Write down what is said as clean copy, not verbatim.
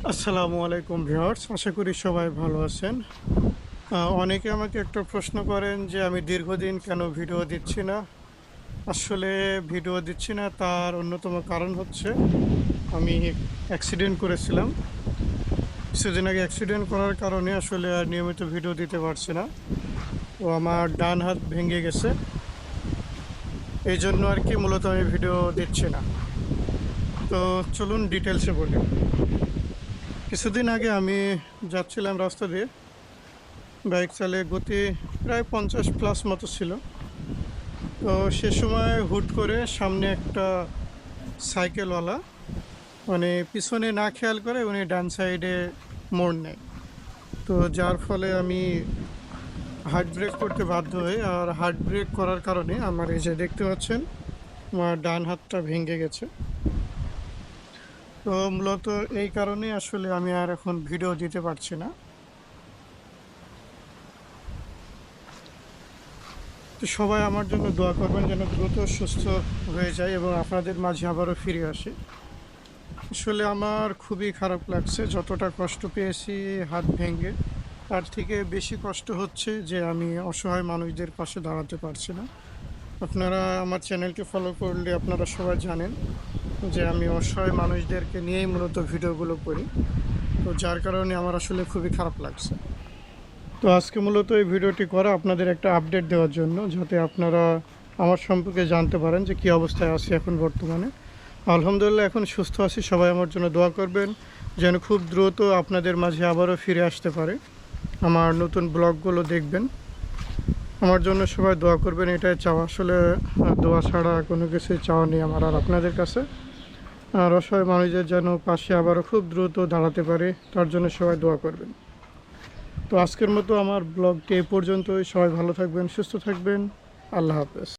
আসসালামু আলাইকুম ভিউয়ার্স, আশা করি সবাই ভালো আছেন। অনেকে আমাকে একটা প্রশ্ন করেন যে আমি দীর্ঘদিন কেন ভিডিও দিচ্ছি না। আসলে ভিডিও দিচ্ছি না তার অন্যতম কারণ হচ্ছে আমি অ্যাক্সিডেন্ট করেছিলাম। কিছুদিন আগে অ্যাক্সিডেন্ট করার কারণে আসলে আর নিয়মিত ভিডিও দিতে পারছি না। তো আমার ডান হাত ভেঙে গেছে, এই জন্য আর কি মূলত আমি ভিডিও দিচ্ছি না। তো চলুন ডিটেলসে বলি। কিছুদিন আগে আমি যাচ্ছিলাম রাস্তা দিয়ে, বাইক চালিয়ে গতি প্রায় 50+ মতো ছিল। তো সে সময় হুট করে সামনে একটা সাইকেলওয়ালা মানে পিছনে না খেয়াল করে উনি ডান সাইডে মোড় নেয়। তো যার ফলে আমি হার্ড ব্রেক করতে বাধ্য হই, আর হার্ড ব্রেক করার কারণে আমার এই যে দেখতে পাচ্ছেন আমার ডান হাতটা ভেঙে গেছে। তো মূলত এই কারণে আসলে আমি আর এখন ভিডিও দিতে পারছি না। তো সবাই আমার জন্য দোয়া করবেন যেন দ্রুত সুস্থ হয়ে যায় এবং আপনাদের মাঝে আবারও ফিরে আসে। আসলে আমার খুবই খারাপ লাগছে, যতটা কষ্ট পেয়েছি হাত ভেঙে, তার থেকে বেশি কষ্ট হচ্ছে যে আমি অসহায় মানুষদের পাশে দাঁড়াতে পারছি না। আপনারা আমার চ্যানেলটি ফলো করলে আপনারা সবাই জানেন যে আমি অসহায় মানুষদেরকে নিয়েই মূলত ভিডিওগুলো করি। তো যার কারণে আমার আসলে খুবই খারাপ লাগছে। তো আজকে মূলত এই ভিডিওটি করা আপনাদের একটা আপডেট দেওয়ার জন্য, যাতে আপনারা আমার সম্পর্কে জানতে পারেন যে কী অবস্থায় আছি এখন বর্তমানে। আলহামদুলিল্লাহ এখন সুস্থ আছি, সবাই আমার জন্য দোয়া করবেন যেন খুব দ্রুত আপনাদের মাঝে আবারও ফিরে আসতে পারে, আমার নতুন ব্লগগুলো দেখবেন। আমার জন্য সবাই দোয়া করবেন, এটাই চাওয়া। আসলে দোয়া ছাড়া কোনো কিছুই চাওয়া নেই আমার আর আপনাদের কাছে। আর অসহায় মানুষদের যেন পাশে আবারও খুব দ্রুত দাঁড়াতে পারে, তার জন্য সবাই দোয়া করবেন। তো আজকের মতো আমার ব্লগটি এই পর্যন্তই। সবাই ভালো থাকবেন, সুস্থ থাকবেন। আল্লাহ হাফেজ।